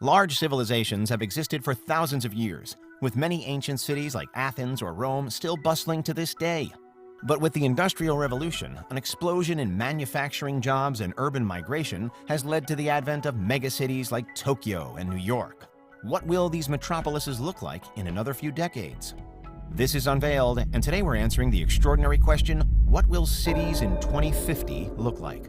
Large civilizations have existed for thousands of years, with many ancient cities like Athens or Rome still bustling to this day. But with the Industrial Revolution, an explosion in manufacturing jobs and urban migration has led to the advent of megacities like Tokyo and New York. What will these metropolises look like in another few decades? This is Unveiled, and today we're answering the extraordinary question, what will cities in 2050 look like?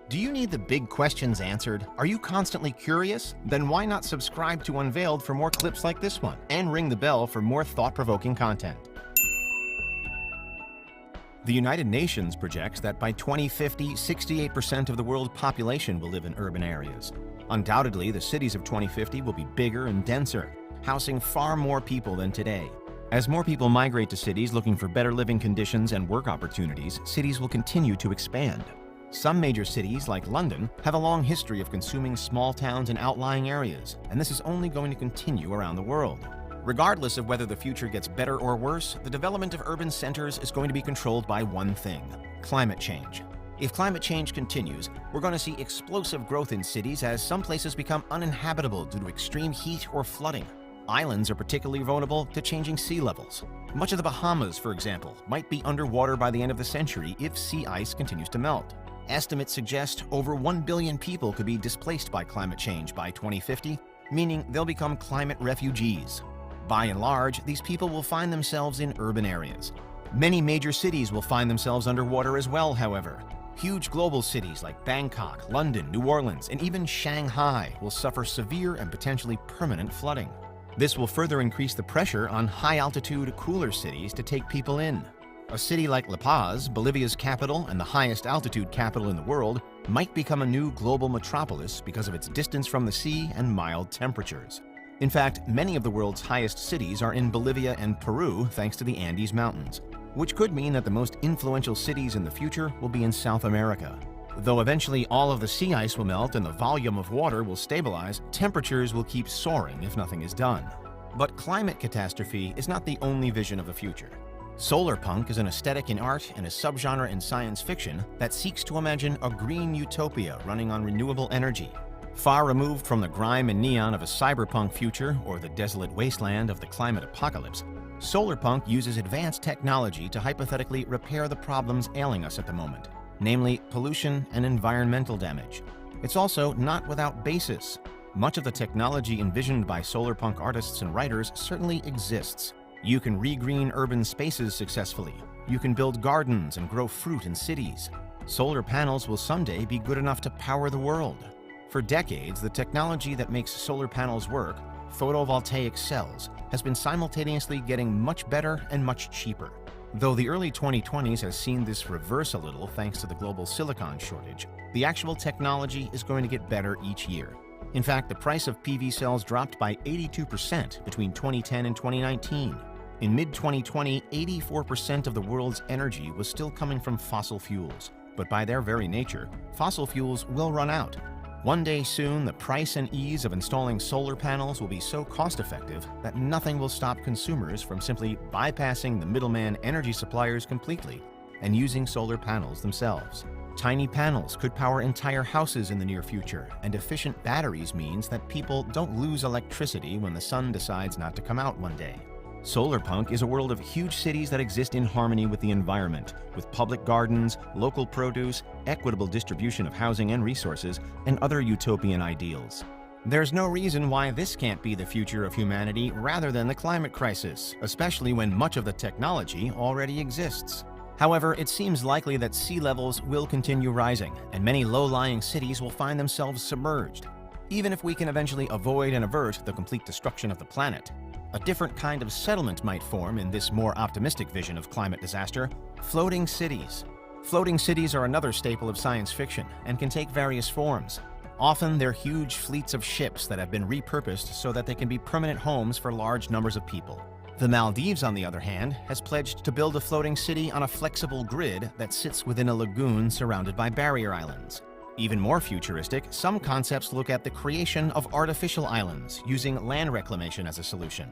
Do you need the big questions answered? Are you constantly curious? Then why not subscribe to Unveiled for more clips like this one, and ring the bell for more thought-provoking content. The United Nations projects that by 2050, 68% of the world's population will live in urban areas. Undoubtedly, the cities of 2050 will be bigger and denser, housing far more people than today. As more people migrate to cities looking for better living conditions and work opportunities, cities will continue to expand. Some major cities, like London, have a long history of consuming small towns and outlying areas, and this is only going to continue around the world. Regardless of whether the future gets better or worse, the development of urban centers is going to be controlled by one thing: climate change. If climate change continues, we're going to see explosive growth in cities as some places become uninhabitable due to extreme heat or flooding. Islands are particularly vulnerable to changing sea levels. Much of the Bahamas, for example, might be underwater by the end of the century if sea ice continues to melt. Estimates suggest over 1 billion people could be displaced by climate change by 2050, meaning they'll become climate refugees. By and large, these people will find themselves in urban areas. Many major cities will find themselves underwater as well, however. Huge global cities like Bangkok, London, New Orleans, and even Shanghai will suffer severe and potentially permanent flooding. This will further increase the pressure on high-altitude, cooler cities to take people in. A city like La Paz, Bolivia's capital and the highest altitude capital in the world, might become a new global metropolis because of its distance from the sea and mild temperatures. In fact, many of the world's highest cities are in Bolivia and Peru thanks to the Andes Mountains, which could mean that the most influential cities in the future will be in South America. Though eventually all of the sea ice will melt and the volume of water will stabilize, temperatures will keep soaring if nothing is done. But climate catastrophe is not the only vision of the future. Solarpunk is an aesthetic in art and a subgenre in science fiction that seeks to imagine a green utopia running on renewable energy. Far removed from the grime and neon of a cyberpunk future or the desolate wasteland of the climate apocalypse, solarpunk uses advanced technology to hypothetically repair the problems ailing us at the moment, namely pollution and environmental damage. It's also not without basis. Much of the technology envisioned by solarpunk artists and writers certainly exists. You can regreen urban spaces successfully. You can build gardens and grow fruit in cities. Solar panels will someday be good enough to power the world. For decades, the technology that makes solar panels work, photovoltaic cells, has been simultaneously getting much better and much cheaper. Though the early 2020s has seen this reverse a little thanks to the global silicon shortage, the actual technology is going to get better each year. In fact, the price of PV cells dropped by 82% between 2010 and 2019. In mid-2020, 84% of the world's energy was still coming from fossil fuels. But by their very nature, fossil fuels will run out. One day soon, the price and ease of installing solar panels will be so cost-effective that nothing will stop consumers from simply bypassing the middleman energy suppliers completely and using solar panels themselves. Tiny panels could power entire houses in the near future, and efficient batteries means that people don't lose electricity when the sun decides not to come out one day. Solarpunk is a world of huge cities that exist in harmony with the environment, with public gardens, local produce, equitable distribution of housing and resources, and other utopian ideals. There's no reason why this can't be the future of humanity rather than the climate crisis, especially when much of the technology already exists. However, it seems likely that sea levels will continue rising, and many low-lying cities will find themselves submerged. Even if we can eventually avoid and avert the complete destruction of the planet, a different kind of settlement might form in this more optimistic vision of climate disaster: floating cities. Floating cities are another staple of science fiction and can take various forms. Often they're huge fleets of ships that have been repurposed so that they can be permanent homes for large numbers of people. The Maldives, on the other hand, has pledged to build a floating city on a flexible grid that sits within a lagoon surrounded by barrier islands. Even more futuristic, some concepts look at the creation of artificial islands, using land reclamation as a solution.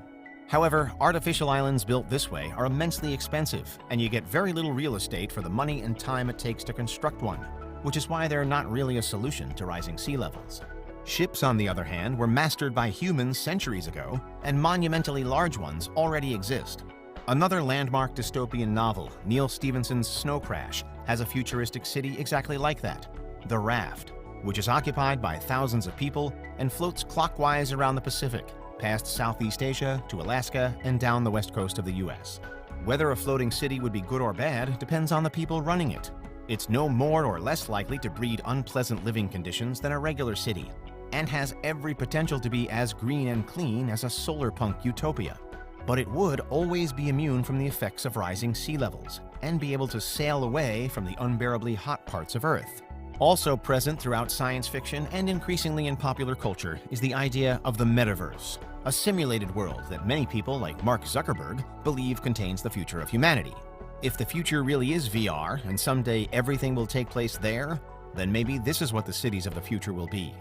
However, artificial islands built this way are immensely expensive, and you get very little real estate for the money and time it takes to construct one, which is why they're not really a solution to rising sea levels. Ships, on the other hand, were mastered by humans centuries ago, and monumentally large ones already exist. Another landmark dystopian novel, Neil Stephenson's Snow Crash, has a futuristic city exactly like that, the Raft, which is occupied by thousands of people and floats clockwise around the Pacific, past Southeast Asia to Alaska and down the west coast of the US. Whether a floating city would be good or bad depends on the people running it. It's no more or less likely to breed unpleasant living conditions than a regular city, and has every potential to be as green and clean as a solar-punk utopia. But it would always be immune from the effects of rising sea levels, and be able to sail away from the unbearably hot parts of Earth. Also present throughout science fiction and increasingly in popular culture is the idea of the metaverse, a simulated world that many people like Mark Zuckerberg believe contains the future of humanity. If the future really is VR and someday everything will take place there, then maybe this is what the cities of the future will be.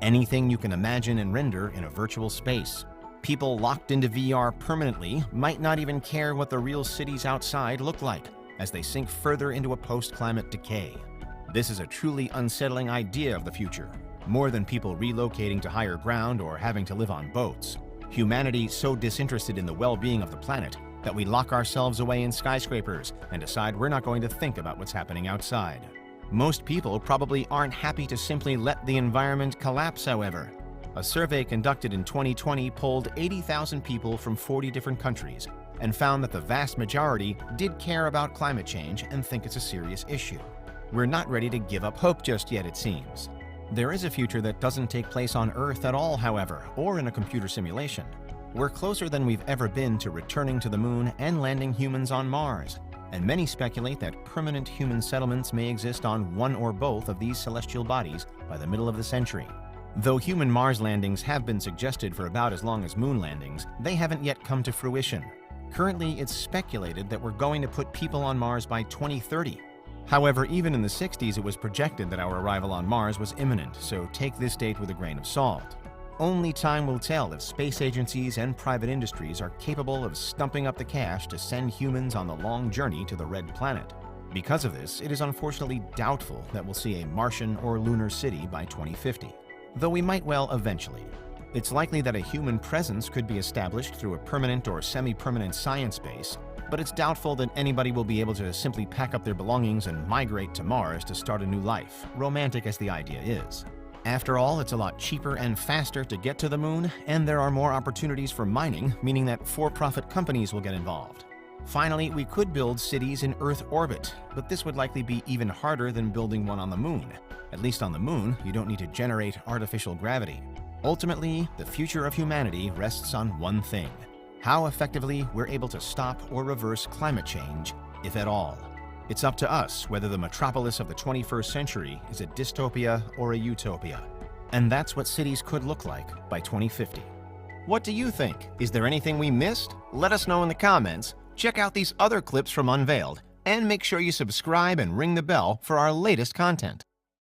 Anything you can imagine and render in a virtual space. People locked into VR permanently might not even care what the real cities outside look like, as they sink further into a post-climate decay. This is a truly unsettling idea of the future, more than people relocating to higher ground or having to live on boats. Humanity so disinterested in the well-being of the planet that we lock ourselves away in skyscrapers and decide we're not going to think about what's happening outside. Most people probably aren't happy to simply let the environment collapse, however. A survey conducted in 2020 polled 80,000 people from 40 different countries and found that the vast majority did care about climate change and think it's a serious issue. We're not ready to give up hope just yet, it seems. There is a future that doesn't take place on Earth at all, however, or in a computer simulation. We're closer than we've ever been to returning to the moon and landing humans on Mars, and many speculate that permanent human settlements may exist on one or both of these celestial bodies by the middle of the century. Though human Mars landings have been suggested for about as long as moon landings, they haven't yet come to fruition. Currently, it's speculated that we're going to put people on Mars by 2030. However, even in the 60s, it was projected that our arrival on Mars was imminent, so take this date with a grain of salt. Only time will tell if space agencies and private industries are capable of stumping up the cash to send humans on the long journey to the red planet. Because of this, it is unfortunately doubtful that we'll see a Martian or lunar city by 2050, though we might well eventually. It's likely that a human presence could be established through a permanent or semi-permanent science base, but it's doubtful that anybody will be able to simply pack up their belongings and migrate to Mars to start a new life, romantic as the idea is. After all, it's a lot cheaper and faster to get to the moon, and there are more opportunities for mining, meaning that for-profit companies will get involved. Finally, we could build cities in Earth orbit, but this would likely be even harder than building one on the moon. At least on the moon, you don't need to generate artificial gravity. Ultimately, the future of humanity rests on one thing: how effectively we're able to stop or reverse climate change, if at all. It's up to us whether the metropolis of the 21st century is a dystopia or a utopia. And that's what cities could look like by 2050. What do you think? Is there anything we missed? Let us know in the comments. Check out these other clips from Unveiled, and make sure you subscribe and ring the bell for our latest content.